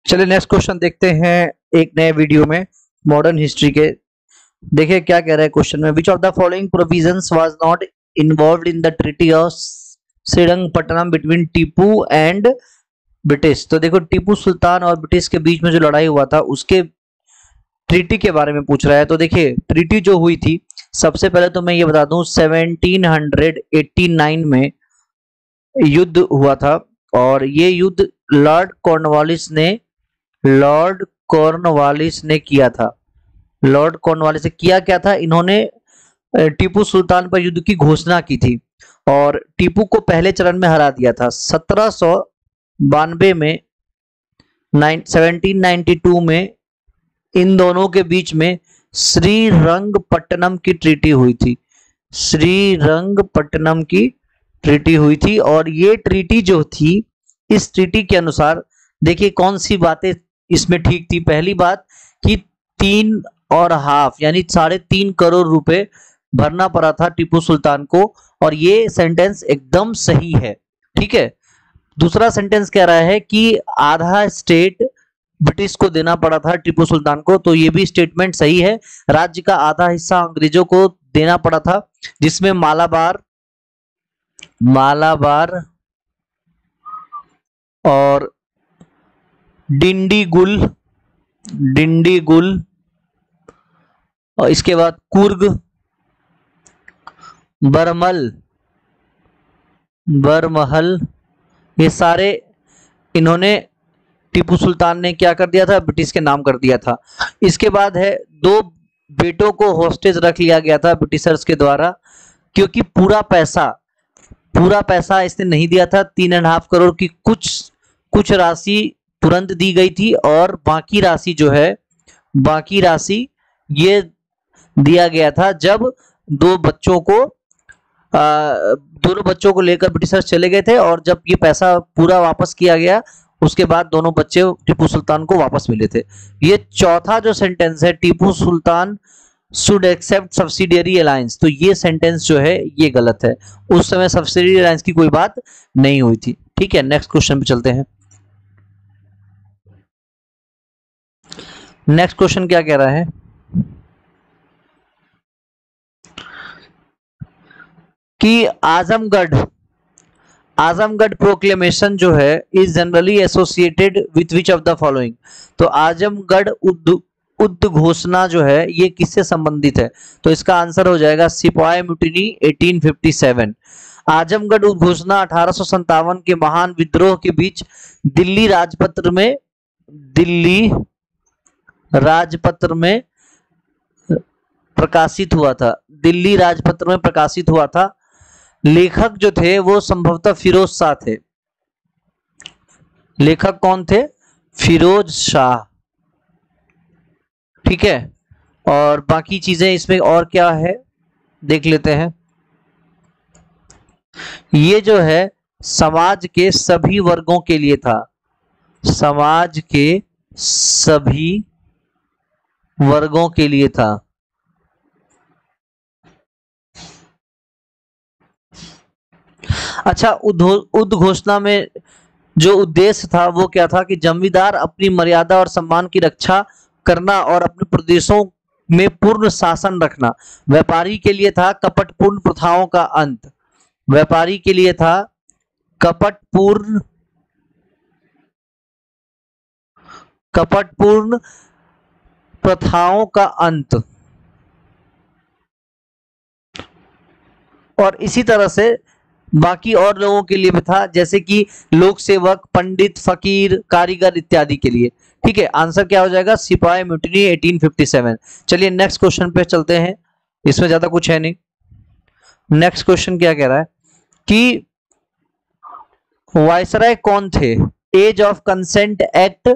चलिए next question देखते हैं एक नए वीडियो में मॉडर्न हिस्ट्री के। देखिए क्या कह रहा है क्वेश्चन में, which of the following provisions was not involved in the treaty of Srirangapatnam between Tipu and British. तो देखो टीपू सुल्तान और ब्रिटिश के बीच में जो लड़ाई हुआ था उसके ट्रीटी के बारे में पूछ रहा है। तो देखिए ट्रीटी जो हुई थी, सबसे पहले तो मैं ये बता दूं 1789 में युद्ध हुआ था और ये युद्ध लॉर्ड कॉर्नवालिस ने किया था। लॉर्ड कॉर्नवालिस ने किया क्या था, इन्होंने टीपू सुल्तान पर युद्ध की घोषणा की थी और टीपू को पहले चरण में हरा दिया था। 1792 में 1792 में इन दोनों के बीच में श्रीरंगपट्टनम की ट्रीटी हुई थी। श्रीरंगपट्टनम की ट्रीटी हुई थी और ये ट्रीटी जो थी, इस ट्रीटी के अनुसार देखिए कौन सी बातें इसमें ठीक थी। पहली बात कि 3.5 यानी 3.5 करोड़ रुपए भरना पड़ा था टीपू सुल्तान को और ये सेंटेंस एकदम सही है, ठीक है। दूसरा सेंटेंस कह रहा है कि आधा स्टेट ब्रिटिश को देना पड़ा था टीपू सुल्तान को, तो ये भी स्टेटमेंट सही है। राज्य का आधा हिस्सा अंग्रेजों को देना पड़ा था, जिसमें मालाबार और डिंडीगुल और इसके बाद कुर्ग, बरमहल, ये सारे इन्होंने टीपू सुल्तान ने क्या कर दिया था, ब्रिटिश के नाम कर दिया था। इसके बाद है 2 बेटों को हॉस्टेज रख लिया गया था ब्रिटिशर्स के द्वारा, क्योंकि पूरा पैसा इसने नहीं दिया था। 3.5 करोड़ की कुछ राशि तुरंत दी गई थी और बाकी राशि ये दिया गया था जब दोनों बच्चों को लेकर ब्रिटिशर्स चले गए थे और जब ये पैसा पूरा वापस किया गया उसके बाद दोनों बच्चे टीपू सुल्तान को वापस मिले थे। ये चौथा जो सेंटेंस है, Tipu Sultan should accept subsidiary alliance, तो ये सेंटेंस जो है ये गलत है। उस समय सब्सिडियरी अलायंस की कोई बात नहीं हुई थी, ठीक है। नेक्स्ट क्वेश्चन पे चलते हैं। नेक्स्ट क्वेश्चन क्या कह रहा है कि आजमगढ़ प्रोक्लेमेशन जो है is generally associated with which of the following. तो आजमगढ़ उद्घोषणा जो है ये किससे संबंधित है, तो इसका आंसर हो जाएगा सिपाही म्यूटिनी 1857। आजमगढ़ उद्घोषणा 1857 के महान विद्रोह के बीच दिल्ली राजपत्र में प्रकाशित हुआ था। लेखक जो थे वो संभवतः फिरोज शाह थे। लेखक कौन थे, फिरोज शाह, ठीक है। और बाकी चीजें इसमें और क्या है देख लेते हैं। ये जो है समाज के सभी वर्गों के लिए था, समाज के सभी वर्गों के लिए था। अच्छा, उद्घोषणा में जो उद्देश्य था वो क्या था कि जमींदार अपनी मर्यादा और सम्मान की रक्षा करना और अपने प्रदेशों में पूर्ण शासन रखना। व्यापारी के लिए था कपटपूर्ण प्रथाओं का अंत। व्यापारी के लिए था कपटपूर्ण प्रथाओं का अंत। और इसी तरह से बाकी और लोगों के लिए भी था, जैसे कि लोक सेवक, पंडित, फकीर, कारीगर इत्यादि के लिए, ठीक है। आंसर क्या हो जाएगा, सिपाही म्यूटिनी 1857। चलिए नेक्स्ट क्वेश्चन पे चलते हैं, इसमें ज्यादा कुछ है नहीं। नेक्स्ट क्वेश्चन क्या कह रहा है कि वायसराय कौन थे। एज ऑफ कंसेंट एक्ट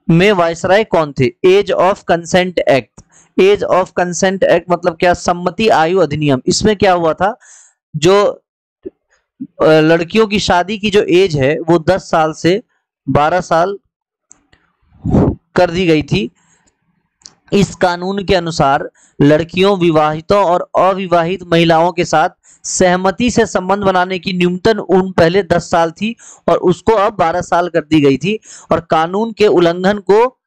में वायसराय कौन थे। एज ऑफ कंसेंट एक्ट मतलब क्या, सम्मति आयु अधिनियम। इसमें क्या हुआ था, जो लड़कियों की शादी की जो एज है वो 10 साल से 12 साल कर दी गई थी। इस कानून के अनुसार लड़कियों, विवाहितों और अविवाहित महिलाओं के साथ सहमति से संबंध बनाने की न्यूनतम उम्र पहले 10 साल थी और उसको अब 12 साल कर दी गई थी, और कानून के उल्लंघन को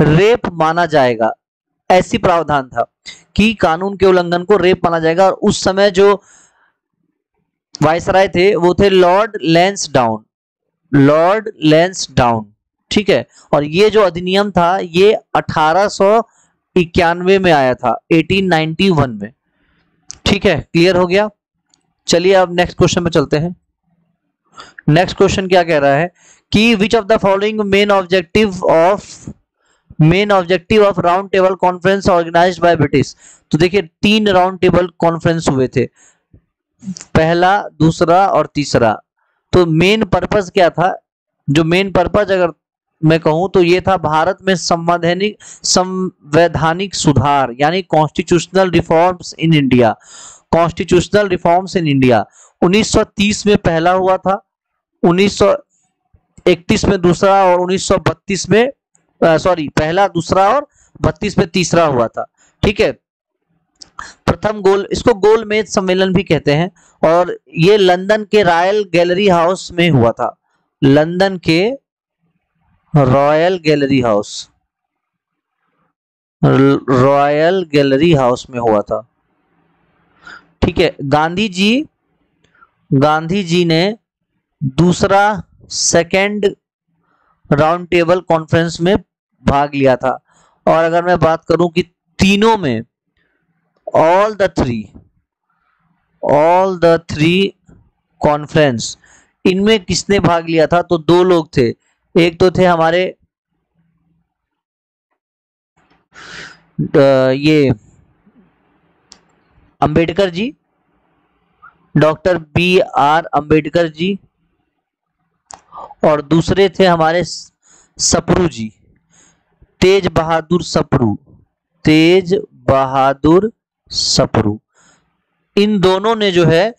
रेप माना जाएगा। ऐसी प्रावधान था कि कानून के उल्लंघन को रेप माना जाएगा। और उस समय जो वायसराय थे वो थे लॉर्ड लैंसडाउन, लॉर्ड लैंसडाउन, ठीक है। और ये जो अधिनियम था ये 1891 में आया था, 1891 में, ठीक है। क्लियर हो गया। चलिए अब नेक्स्ट क्वेश्चन में चलते हैं। नेक्स्ट क्वेश्चन क्या कह रहा है कि which of the following main objective of round table conference organised by British. तो देखिए 3 राउंड टेबल कॉन्फ्रेंस हुए थे, पहला, दूसरा और तीसरा। तो मेन पर्पस क्या था? जो मेन पर्पस अगर मैं कहूं तो ये था भारत में संवैधानिक सुधार, यानी constitutional reforms in India. Constitutional reforms in India 1930 में पहला हुआ था, 1931 में दूसरा और 1932 में पहला, दूसरा और 32 में तीसरा हुआ था, ठीक है। प्रथम गोल, इसको गोलमेज सम्मेलन भी कहते हैं, और ये लंदन के रॉयल गैलरी हाउस में हुआ था। लंदन के रॉयल गैलरी हाउस में हुआ था, ठीक है। गांधी जी ने दूसरा, सेकेंड राउंड टेबल कॉन्फ्रेंस में भाग लिया था। और अगर मैं बात करूं कि तीनों में ऑल द थ्री कॉन्फ्रेंस, इनमें किसने भाग लिया था? तो 2 लोग थे। एक तो थे हमारे ये अंबेडकर जी, डॉक्टर BR अंबेडकर जी, और दूसरे थे हमारे सप्रू जी, तेज बहादुर सप्रू। इन दोनों ने जो है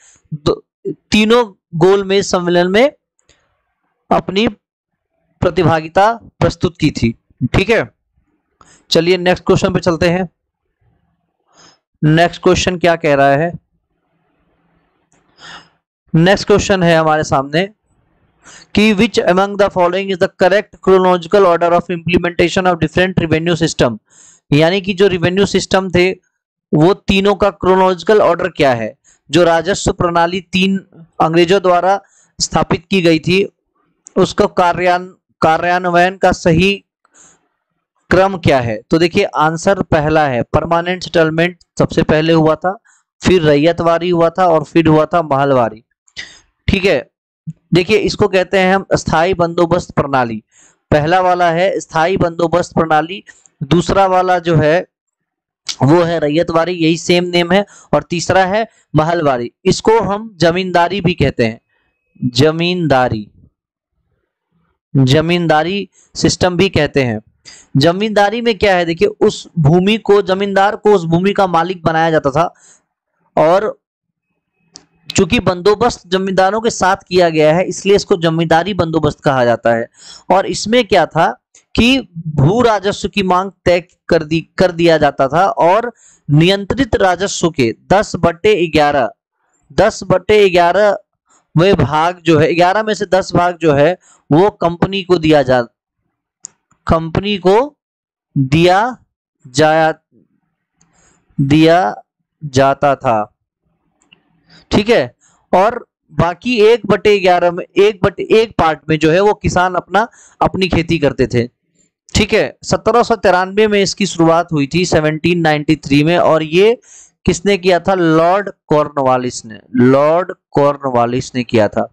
तीनों गोलमेज सम्मेलन में अपनी प्रतिभागिता प्रस्तुत की थी, ठीक है। चलिए नेक्स्ट क्वेश्चन पे चलते हैं। नेक्स्ट क्वेश्चन क्या कह रहा है? नेक्स्ट क्वेश्चन है हमारे सामने कि which among the following is the correct chronological order of implementation of different revenue system. यानी कि जो रिवेन्यू सिस्टम थे वो तीनों का क्रोनोलॉजिकल ऑर्डर क्या है? जो राजस्व प्रणाली 3 अंग्रेजों द्वारा स्थापित की गई थी, उसका कार्यान्वयन का सही क्रम क्या है? तो देखिए आंसर पहला है परमानेंट सेटलमेंट, सबसे पहले हुआ था, फिर रैयतवारी हुआ था और फिर हुआ था महलवारी, ठीक है। देखिए इसको कहते हैं हम स्थायी बंदोबस्त प्रणाली। पहला वाला है स्थायी बंदोबस्त प्रणाली, दूसरा वाला जो है वो है रैयतवारी, यही सेम नेम है, और तीसरा है महलवारी। इसको हम जमींदारी भी कहते हैं, जमींदारी सिस्टम भी कहते हैं। जमींदारी में क्या है? देखिए उस भूमि को, जमींदार को उस भूमि का मालिक बनाया जाता था, और चूंकि बंदोबस्त जमींदारों के साथ किया गया है इसलिए इसको जमींदारी बंदोबस्त कहा जाता है। और इसमें क्या था कि भू राजस्व की मांग तय कर दिया जाता था, और नियंत्रित राजस्व के 10/11 वे भाग जो है, 11 में से 10 भाग जो है वो कंपनी को दिया जाता था, ठीक है। और बाकी 1/11 में 1 पार्ट में जो है वो किसान अपनी खेती करते थे, ठीक है। 1793 में इसकी शुरुआत हुई थी, 1793 में, और ये किसने किया था? लॉर्ड कॉर्नवालिस ने किया था।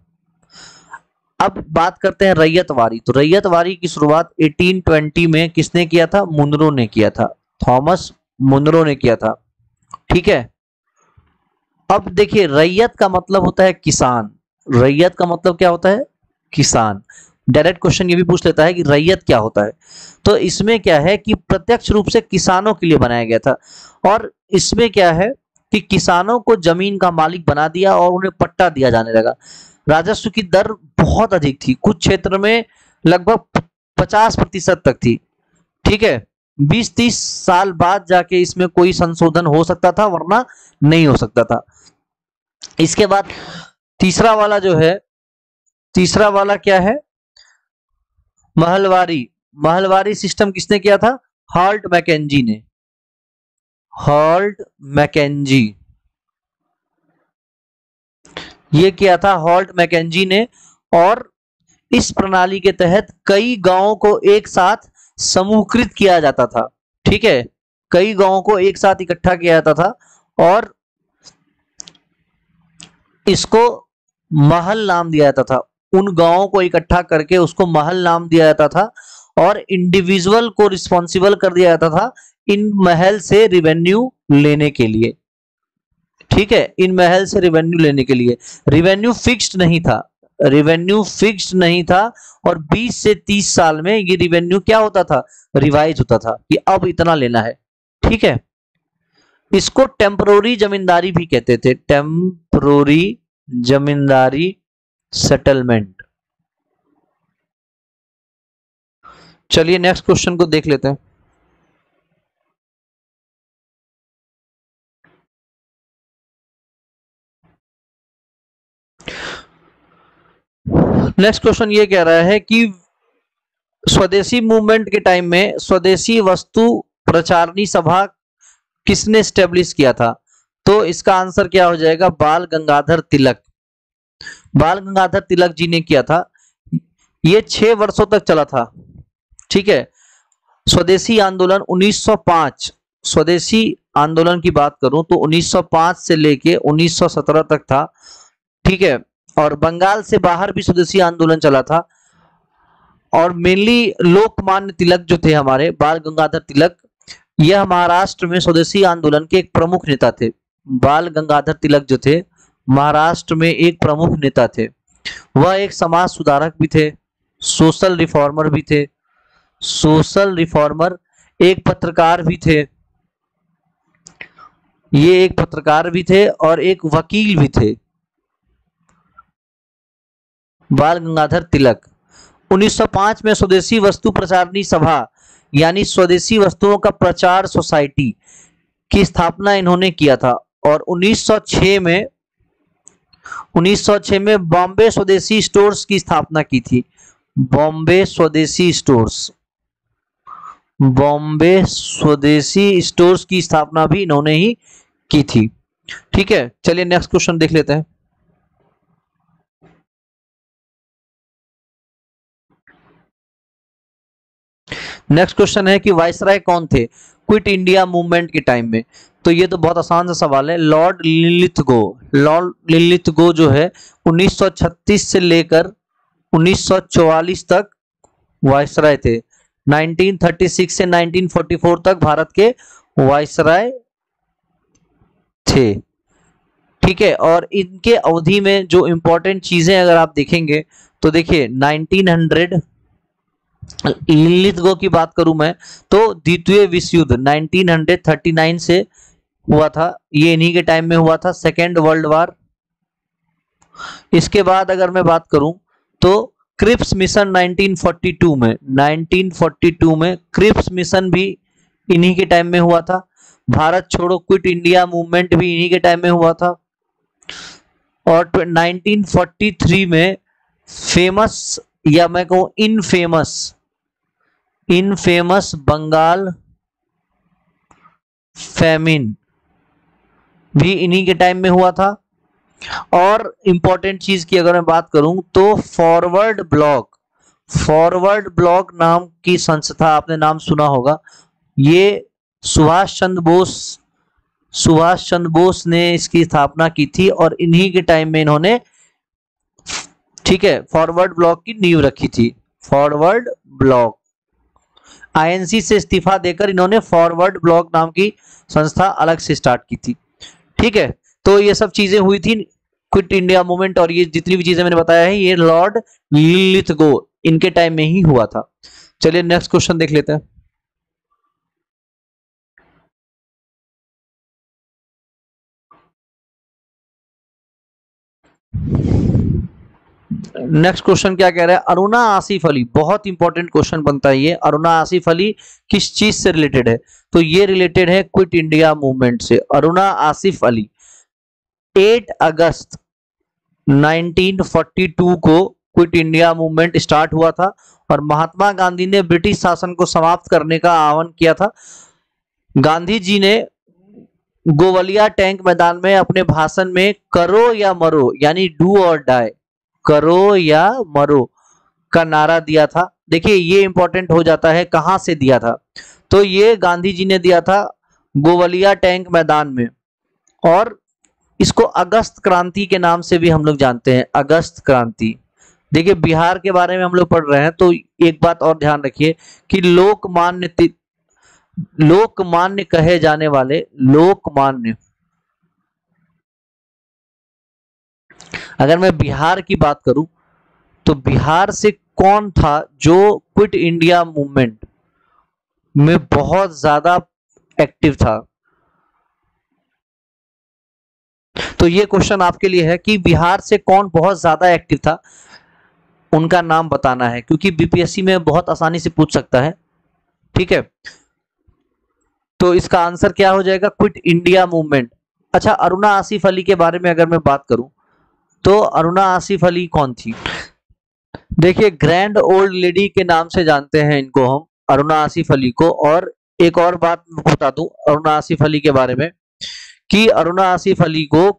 अब बात करते हैं रैयतवारी। तो रैयतवारी की शुरुआत 1820 में किसने किया था? मुनरो ने किया था, थॉमस मुनरो ने किया था, ठीक है। अब देखिए रैयत का मतलब होता है किसान। रैयत का मतलब क्या होता है? किसान। डायरेक्ट क्वेश्चन ये भी पूछ लेता है कि रैयत क्या होता है। तो इसमें क्या है कि प्रत्यक्ष रूप से किसानों के लिए बनाया गया था, और इसमें क्या है कि किसानों को जमीन का मालिक बना दिया और उन्हें पट्टा दिया जाने लगा। राजस्व की दर बहुत अधिक थी, कुछ क्षेत्र में लगभग 50% तक थी, ठीक है। 20-30 साल बाद जाके इसमें कोई संशोधन हो सकता था, वरना नहीं हो सकता था। इसके बाद तीसरा वाला जो है, तीसरा वाला क्या है, महलवारी। महलवारी सिस्टम किसने किया था? हॉल्ट मैकेंजी ने। हॉल्ट मैकेंजी, ये किया था हॉल्ट मैकेंजी ने। और इस प्रणाली के तहत कई गांवों को एक साथ समूहकृत किया जाता था। ठीक है, कई गांवों को एक साथ इकट्ठा किया जाता था और इसको महल नाम दिया जाता था। उन गांवों को इकट्ठा करके उसको महल नाम दिया जाता था और इंडिविजुअल को रिस्पॉन्सिबल कर दिया जाता था इन महल से रिवेन्यू लेने के लिए। ठीक है, इन महल से रिवेन्यू लेने के लिए। रिवेन्यू फिक्स्ड नहीं था, रिवेन्यू फिक्स्ड नहीं था और 20 से 30 साल में ये रिवेन्यू क्या होता था? रिवाइज होता था कि अब इतना लेना है। ठीक है, इसको टेम्परोरी जमींदारी भी कहते थे, टेम्परोरी जमींदारी सेटलमेंट। चलिए नेक्स्ट क्वेश्चन को देख लेते हैं। नेक्स्ट क्वेश्चन ये कह रहा है कि स्वदेशी मूवमेंट के टाइम में स्वदेशी वस्तु प्रचारणी सभा किसने स्टेब्लिश किया था? तो इसका आंसर क्या हो जाएगा? बाल गंगाधर तिलक। बाल गंगाधर तिलक जी ने किया था। ये 6 वर्षों तक चला था। ठीक है, स्वदेशी आंदोलन 1905, स्वदेशी आंदोलन की बात करूं तो 1905 से लेके 1917 तक था। ठीक है, और बंगाल से बाहर भी स्वदेशी आंदोलन चला था। और मेनली लोकमान्य तिलक जो थे, हमारे बाल गंगाधर तिलक, यह महाराष्ट्र में स्वदेशी आंदोलन के एक प्रमुख नेता थे। बाल गंगाधर तिलक जो थे महाराष्ट्र में एक प्रमुख नेता थे। वह एक समाज सुधारक भी थे, सोशल रिफॉर्मर भी थे, सोशल रिफॉर्मर, एक पत्रकार भी थे। ये एक पत्रकार भी थे और एक वकील भी थे, बाल गंगाधर तिलक। 1905 में स्वदेशी वस्तु प्रचारणी सभा यानी स्वदेशी वस्तुओं का प्रचार सोसाइटी की स्थापना इन्होंने किया था। और 1906 में बॉम्बे स्वदेशी स्टोर्स की स्थापना की थी। बॉम्बे स्वदेशी स्टोर्स, बॉम्बे स्वदेशी स्टोर्स की स्थापना भी इन्होंने ही की थी। ठीक है, चलिए नेक्स्ट क्वेश्चन देख लेते हैं। नेक्स्ट क्वेश्चन है कि वायसराय कौन थे क्विट इंडिया मूवमेंट के टाइम में? तो ये तो बहुत आसान सा सवाल है, लॉर्ड लिनलिथगो। लॉर्ड लिनलिथगो जो है 1936 से लेकर 1944 तक वायसराय थे। 1936 से 1944 तक भारत के वायसराय थे। ठीक है, और इनके अवधि में जो इंपॉर्टेंट चीजें अगर आप देखेंगे तो देखिए 1900 लिनलिथगो की बात करूं मैं तो द्वितीय विश्व युद्ध 1939 से हुआ था, ये इन्हीं के टाइम में हुआ था, सेकेंड वर्ल्ड वार। इसके बाद अगर मैं बात करूं तो क्रिप्स मिशन 1942 में क्रिप्स मिशन भी इन्हीं के टाइम में हुआ था। भारत छोड़ो क्विट इंडिया मूवमेंट भी इन्हीं के टाइम में हुआ था। और 1943 में फेमस, या मैं कहूं इनफेमस बंगाल फैमिन भी इन्हीं के टाइम में हुआ था। और इंपॉर्टेंट चीज की अगर मैं बात करूं तो फॉरवर्ड ब्लॉक नाम की संस्था, आपने नाम सुना होगा, ये सुभाष चंद्र बोस ने इसकी स्थापना की थी और इन्हीं के टाइम में इन्होंने, ठीक है, फॉरवर्ड ब्लॉक की नींव रखी थी। फॉरवर्ड ब्लॉक, आईएनसी से इस्तीफा देकर इन्होंने फॉरवर्ड ब्लॉक नाम की संस्था अलग से स्टार्ट की थी। ठीक है, तो ये सब चीजें हुई थी क्विट इंडिया मूवमेंट, और ये जितनी भी चीजें मैंने बताया है ये लॉर्ड लिनलिथगो इनके टाइम में ही हुआ था। चलिए नेक्स्ट क्वेश्चन देख लेते हैं। नेक्स्ट क्वेश्चन क्या कह रहा है? अरुणा आसिफ अली, बहुत इंपॉर्टेंट क्वेश्चन बनता है ये। अरुणा आसिफ अली किस चीज से रिलेटेड है? तो ये रिलेटेड है क्विट इंडिया मूवमेंट से। अरुणा आसिफ अली 8 अगस्त 1942 को क्विट इंडिया मूवमेंट स्टार्ट हुआ था और महात्मा गांधी ने ब्रिटिश शासन को समाप्त करने का आह्वान किया था। गांधी जी ने गोवलिया टैंक मैदान में अपने भाषण में करो या मरो यानी डू और डाई, करो या मरो का नारा दिया था। देखिए ये इंपॉर्टेंट हो जाता है, कहां से दिया था, तो ये गांधी जी ने दिया था गोवलिया टैंक मैदान में, और इसको अगस्त क्रांति के नाम से भी हम लोग जानते हैं, अगस्त क्रांति। देखिए बिहार के बारे में हम लोग पढ़ रहे हैं तो एक बात और ध्यान रखिए कि लोकमान्य कहे जाने वाले, लोकमान्य, अगर मैं बिहार की बात करूं तो बिहार से कौन था जो क्विट इंडिया मूवमेंट में बहुत ज्यादा एक्टिव था। तो ये क्वेश्चन आपके लिए है कि बिहार से कौन बहुत ज्यादा एक्टिव था, उनका नाम बताना है, क्योंकि बीपीएससी में बहुत आसानी से पूछ सकता है। ठीक है, तो इसका आंसर क्या हो जाएगा, क्विट इंडिया मूवमेंट। अच्छा, अरुणा आसिफ अली के बारे में अगर मैं बात करूं तो अरुणा आसिफ अली कौन थी। देखिए ग्रैंड ओल्ड लेडी के नाम से जानते हैं इनको हम, अरुणा आसिफ अली को। और एक और बात बता दूं अरुणा आसिफ अली के बारे में कि अरुणा आसिफ अली को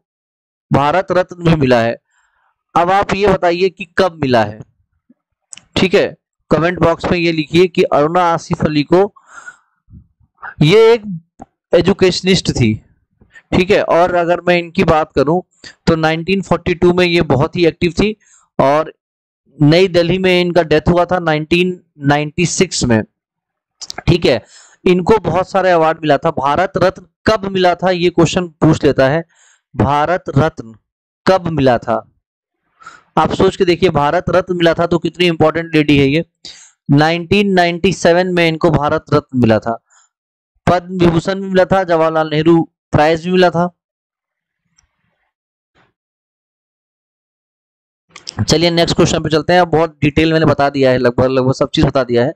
भारत रत्न भी मिला है। अब आप ये बताइए कि कब मिला है। ठीक है, कमेंट बॉक्स में ये लिखिए कि अरुणा आसिफ अली को, ये एक एजुकेशनिस्ट थी। ठीक है, और अगर मैं इनकी बात करूं तो 1942 में ये बहुत ही एक्टिव थी और नई दिल्ली में इनका डेथ हुआ था 1996 में। ठीक है, इनको बहुत सारे अवार्ड मिला था। भारत रत्न कब मिला था, ये क्वेश्चन पूछ लेता है, भारत रत्न कब मिला था। आप सोच के देखिए, भारत रत्न मिला था तो कितनी इंपॉर्टेंट लेडी है ये। 1997 में इनको भारत रत्न मिला था, पद्म विभूषण भी मिला था, जवाहरलाल नेहरू प्राइज भी मिला था। चलिए नेक्स्ट क्वेश्चन पे चलते हैं। बहुत डिटेल मैंने बता दिया है, लगभग सब चीज बता दिया है।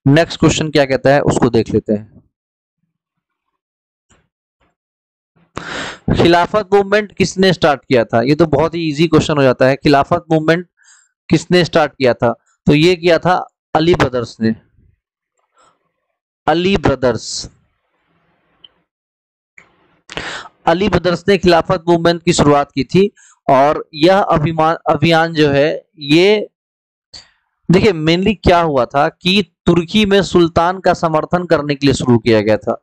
नेक्स्ट क्वेश्चन क्या कहता है उसको देख लेते हैं। खिलाफत मूवमेंट किसने स्टार्ट किया था, ये तो बहुत ही इजी क्वेश्चन हो जाता है। खिलाफत मूवमेंट किसने स्टार्ट किया था, तो ये किया था अली ब्रदर्स ने, अली ब्रदर्स। अली ब्रदर्स ने खिलाफत मूवमेंट की शुरुआत की थी और यह अभियान जो है ये, देखिए मेनली क्या हुआ था कि तुर्की में सुल्तान का समर्थन करने के लिए शुरू किया गया था।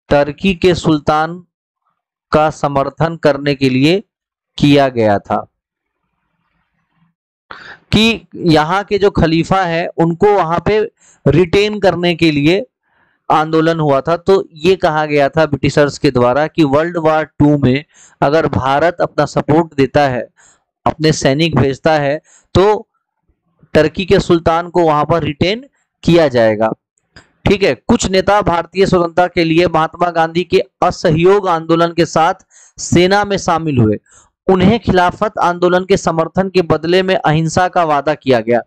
तुर्की के सुल्तान का समर्थन करने के लिए किया गया था कि यहाँ के जो खलीफा है उनको वहां पे रिटेन करने के लिए आंदोलन हुआ था। तो ये कहा गया था ब्रिटिशर्स के द्वारा कि वर्ल्ड वार 2 में अगर भारत अपना सपोर्ट देता है, अपने सैनिक भेजता है, तो तुर्की के सुल्तान को वहां पर रिटेन किया जाएगा। ठीक है, कुछ नेता भारतीय स्वतंत्रता के लिए महात्मा गांधी के असहयोग आंदोलन के साथ सेना में शामिल हुए। उन्हें खिलाफत आंदोलन के समर्थन के बदले में अहिंसा का वादा किया गया।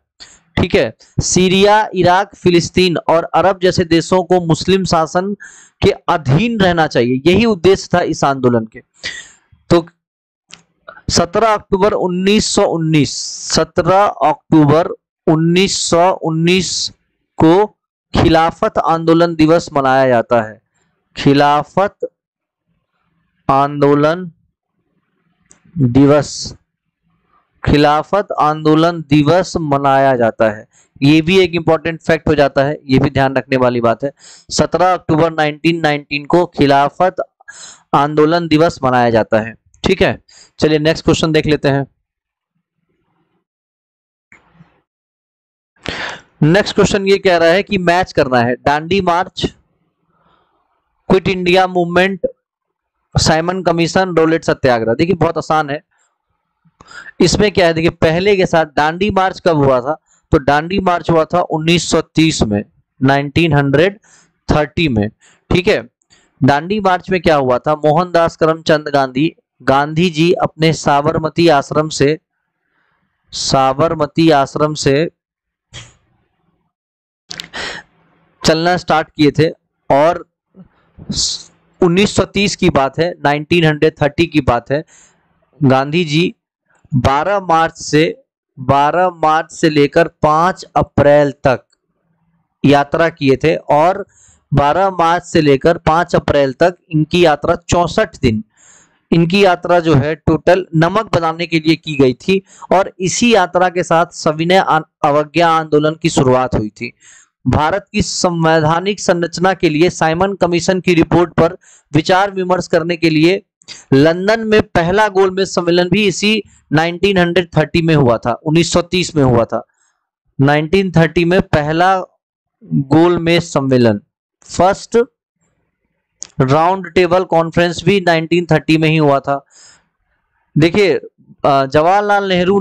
ठीक है, सीरिया, इराक, फिलिस्तीन और अरब जैसे देशों को मुस्लिम शासन के अधीन रहना चाहिए, यही उद्देश्य था इस आंदोलन के। तो 17 अक्टूबर 1919 को खिलाफत आंदोलन दिवस मनाया जाता है। खिलाफत आंदोलन दिवस, खिलाफत आंदोलन दिवस मनाया जाता है। ये भी एक इंपॉर्टेंट फैक्ट हो जाता है, ये भी ध्यान रखने वाली बात है। 17 अक्टूबर 1919 को खिलाफत आंदोलन दिवस मनाया जाता है। ठीक है, चलिए नेक्स्ट क्वेश्चन देख लेते हैं। नेक्स्ट क्वेश्चन ये कह रहा है कि मैच करना है, Dandi march, quit India movement, Simon commission, Rowlatt Satyagraha. देखिए बहुत आसान है, इसमें क्या है, देखिए पहले के साथ दांडी मार्च कब हुआ था, तो दांडी मार्च हुआ था 1930 में, 1930 में। ठीक है, दांडी मार्च में क्या हुआ था, मोहनदास करमचंद गांधी जी अपने साबरमती आश्रम से चलना स्टार्ट किए थे और 1930 की बात है, 1930 की बात है। गांधी जी 12 मार्च से लेकर 5 अप्रैल तक यात्रा किए थे, और 12 मार्च से लेकर 5 अप्रैल तक इनकी यात्रा 64 दिन, इनकी यात्रा जो है टोटल नमक बनाने के लिए की गई थी। और इसी यात्रा के साथ सविनय अवज्ञा आंदोलन की शुरुआत हुई थी। भारत की संवैधानिक संरचना के लिए साइमन कमीशन की रिपोर्ट पर विचार विमर्श करने के लिए लंदन में पहला गोलमेज सम्मेलन भी इसी 1930 में हुआ था, 1930 में हुआ था। 1930 में पहला गोलमेज सम्मेलन, फर्स्ट राउंड टेबल कॉन्फ्रेंस भी 1930 में ही हुआ था। देखिए जवाहरलाल नेहरू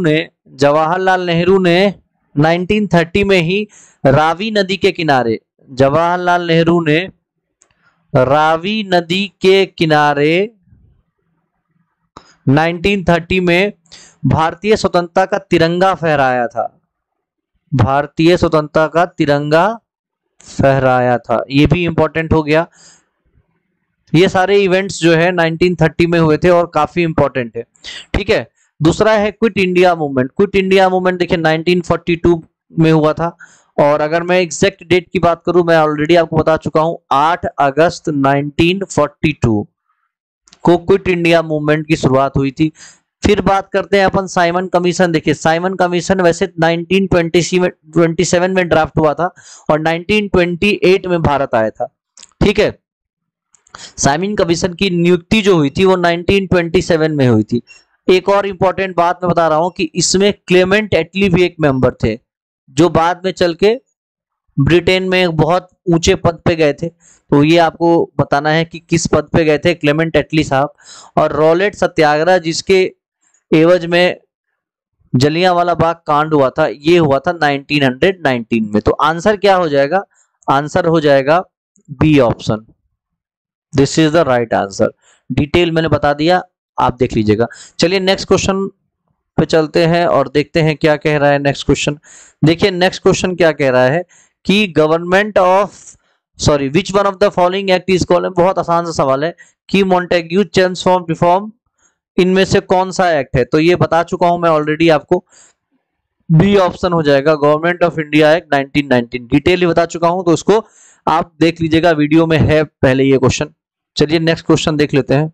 ने 1930 में ही रावी नदी के किनारे, जवाहरलाल नेहरू ने रावी नदी के किनारे 1930 में भारतीय स्वतंत्रता का तिरंगा फहराया था, भारतीय स्वतंत्रता का तिरंगा फहराया था। ये भी इंपॉर्टेंट हो गया। ये सारे इवेंट्स जो है 1930 में हुए थे और काफी इंपॉर्टेंट है। ठीक है, दूसरा है quit India movement. Quit India movement देखिए 1942 में हुआ था, और अगर मैं एग्जैक्ट डेट की बात करूं, मैं ऑलरेडी आपको बता चुका हूं, 8 अगस्त 1942 को क्विट इंडिया मूवमेंट की शुरुआत हुई थी। फिर बात करते हैं अपन साइमन कमीशन। देखिए साइमन कमीशन वैसे 1927 में ड्राफ्ट हुआ था और 1928 में भारत आया था। ठीक है, साइमन कमीशन की नियुक्ति जो हुई थी वो 1927 में हुई थी। एक और इंपॉर्टेंट बात मैं बता रहा हूं कि इसमें क्लेमेंट एटली भी एक मेंबर थे, जो बाद में चल के ब्रिटेन में एक बहुत ऊंचे पद पे गए थे। तो ये आपको बताना है कि किस पद पे गए थे क्लेमेंट एटली साहब। और रॉलेट सत्याग्रह जिसके एवज में जलियांवाला बाग कांड हुआ था, ये हुआ था 1919 में। तो आंसर क्या हो जाएगा? आंसर हो जाएगा B option. This is the right answer. Detail मैंने बता दिया, आप देख लीजिएगा। चलिए नेक्स्ट क्वेश्चन पे चलते हैं और देखते हैं क्या कह रहा है नेक्स्ट क्वेश्चन। देखिए नेक्स्ट क्वेश्चन क्या कह रहा है कि government of which one of the following act is called, बहुत आसान सा सवाल है कि मॉन्टेग्यू चेम्सफोर्ड रिफॉर्म इनमें से कौन सा एक्ट है? तो ये बता चुका हूं मैं ऑलरेडी आपको, बी ऑप्शन हो जाएगा government of India act 1919। Detail ही बता चुका हूं, तो उसको आप देख लीजिएगा, वीडियो में है पहले ये क्वेश्चन। चलिए नेक्स्ट क्वेश्चन देख लेते हैं।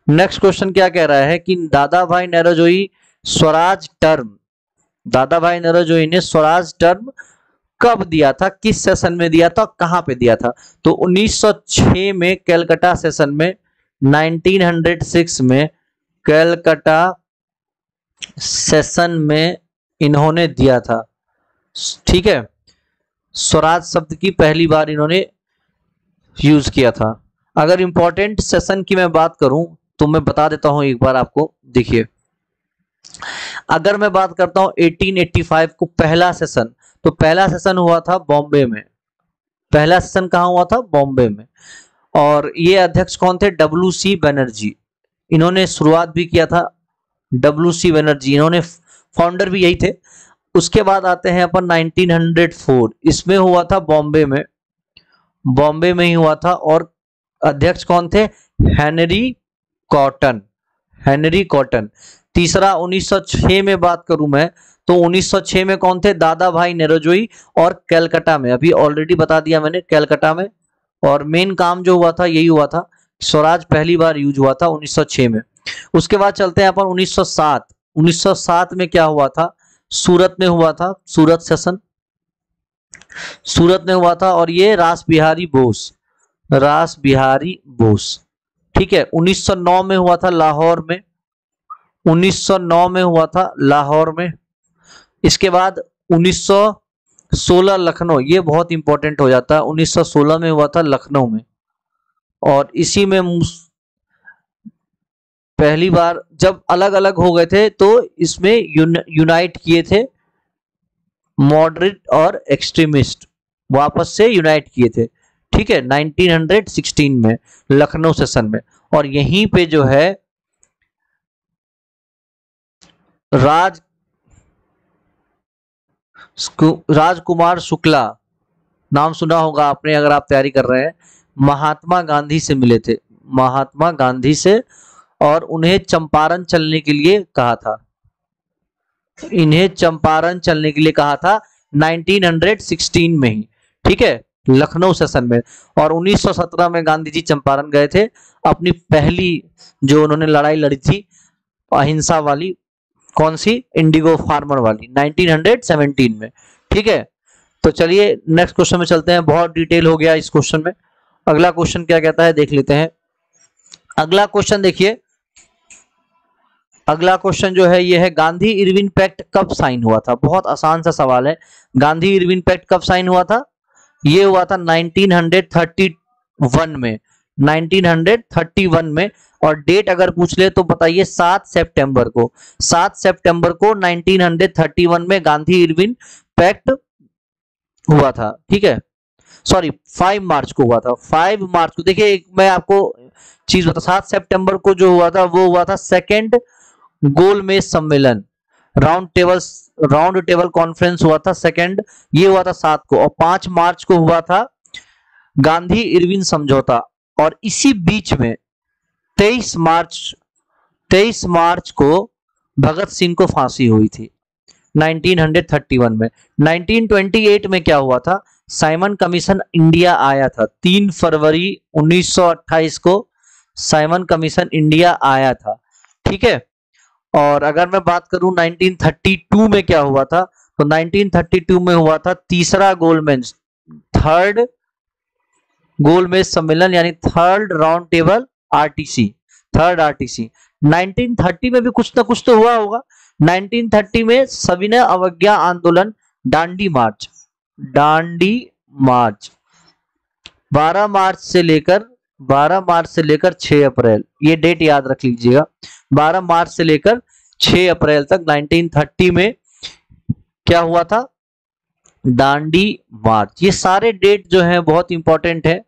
नेक्स्ट क्वेश्चन क्या कह रहा है कि दादा भाई नौरोजी स्वराज टर्म, दादा भाई नौरोजी ने स्वराज टर्म कब दिया था, किस सेशन में दिया था, कहां पे दिया था? तो 1906 में कैलकाटा सेशन में, 1906 में कैलकाटा सेशन में इन्होंने दिया था। ठीक है, स्वराज शब्द की पहली बार इन्होंने यूज किया था। अगर इंपॉर्टेंट सेशन की मैं बात करूं तो मैं बता देता हूं एक बार आपको। देखिए अगर मैं बात करता हूं 1885 को पहला सेशन, तो पहला सेशन हुआ था बॉम्बे में। पहला सेशन कहां हुआ था? बॉम्बे में। और ये अध्यक्ष कौन थे? डब्ल्यू.सी. बनर्जी। इन्होंने शुरुआत भी किया था, डब्ल्यू.सी. बनर्जी, इन्होंने फाउंडर भी यही थे। उसके बाद आते हैं अपन 1904, इसमें हुआ था बॉम्बे में, बॉम्बे में ही हुआ था। और अध्यक्ष कौन थे? Henry cotton, Henry cotton. तीसरा 1906 में बात करूं मैं, तो 1906 में कौन थे? दादा भाई नौरोजी, और कैलकाटा में, अभी ऑलरेडी बता दिया मैंने, कैलकाटा में। और मेन काम जो हुआ था यही हुआ था, स्वराज पहली बार यूज हुआ था 1906 में। उसके बाद चलते हैं अपन 1907। 1907 में क्या हुआ था? सूरत में हुआ था, सूरत सेशन, सूरत में हुआ था। और ये रास बिहारी बोस, रास बिहारी बोस। ठीक है, 1909 में हुआ था लाहौर में, 1909 में हुआ था लाहौर में। इसके बाद 1916 लखनऊ, ये बहुत इंपॉर्टेंट हो जाता है, 1916 में हुआ था लखनऊ में। और इसी में पहली बार जब अलग अलग हो गए थे तो इसमें यूनाइट किए थे, मॉडरेट और एक्सट्रीमिस्ट वापस से यूनाइट किए थे। ठीक है, 1916 में लखनऊ सेशन में। और यहीं पे जो है राजकुमार शुक्ला, नाम सुना होगा आपने अगर आप तैयारी कर रहे हैं, महात्मा गांधी से मिले थे, महात्मा गांधी से, और उन्हें चंपारण चलने के लिए कहा था, इन्हें चंपारण चलने के लिए कहा था 1916 में ही, ठीक है, लखनऊ सेशन में। और 1917 में गांधी जी चंपारण गए थे, अपनी पहली जो उन्होंने लड़ाई लड़ी थी अहिंसा वाली, कौन सी, इंडिगो फार्मर वाली, 1917 में, ठीक है। तो चलिए नेक्स्ट क्वेश्चन में चलते हैं, बहुत डिटेल हो गया इस क्वेश्चन में। अगला क्वेश्चन क्या कहता है देख लेते हैं। अगला क्वेश्चन देखिए, अगला क्वेश्चन जो है ये है, गांधी इरविन पैक्ट कब साइन हुआ था? बहुत आसान सा सवाल है, गांधी इरविन पैक्ट कब साइन हुआ था? ये हुआ था 1931 में, 1931 में। और डेट अगर पूछ ले तो बताइए 7 सितंबर को, 7 सितंबर को 1931 में गांधी इरविन पैक्ट हुआ था, ठीक है। सॉरी 5 मार्च को हुआ था, 5 मार्च को। देखिए एक मैं आपको चीज बता, 7 सितंबर को जो हुआ था वो हुआ था सेकंड गोलमेज सम्मेलन, राउंड टेबल कॉन्फ्रेंस हुआ था सेकंड, ये हुआ था 7 को। और 5 मार्च को हुआ था गांधी इरविन समझौता। और इसी बीच में 23 मार्च को भगत सिंह को फांसी हुई थी 1931 में। 1928 में क्या हुआ था, साइमन कमीशन इंडिया आया था, 3 फरवरी 1928 को साइमन कमीशन इंडिया आया था, ठीक है। और अगर मैं बात करूं 1932 में क्या हुआ था, तो 1932 में हुआ था तीसरा गोलमेज, थर्ड गोलमेज सम्मेलन, यानी third round table RTC, third RTC. 1930 में भी कुछ ना कुछ तो हुआ होगा। 1930 में सविनय अवज्ञा आंदोलन, दांडी मार्च, 12 मार्च से लेकर 6 अप्रैल, ये डेट याद रख लीजिएगा, 12 मार्च से लेकर 6 अप्रैल तक 1930 में क्या हुआ था, दांडी मार्च। ये सारे डेट जो है बहुत इंपॉर्टेंट है,